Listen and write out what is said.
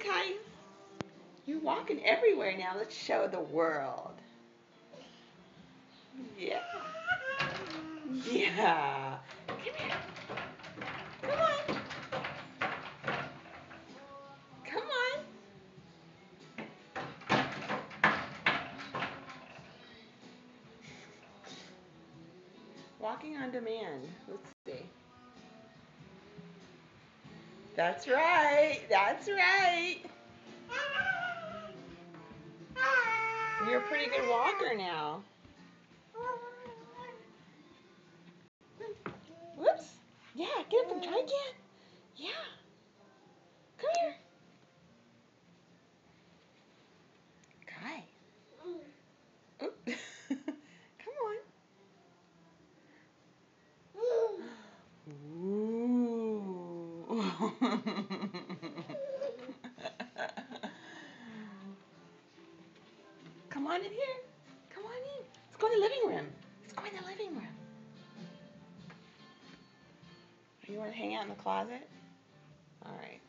Kai. You're walking everywhere now. Let's show the world. Yeah. Yeah. Come here. Come on. Come on. Walking on demand. Let's see. That's right. That's right. You're a pretty good walker now. Whoops. Yeah, get up and try again. Yeah. Come here. Kai. Oop. Come on. Ooh. Come on in here. Come on in. Let's go in the living room. Let's go in the living room. You want to hang out in the closet? All right.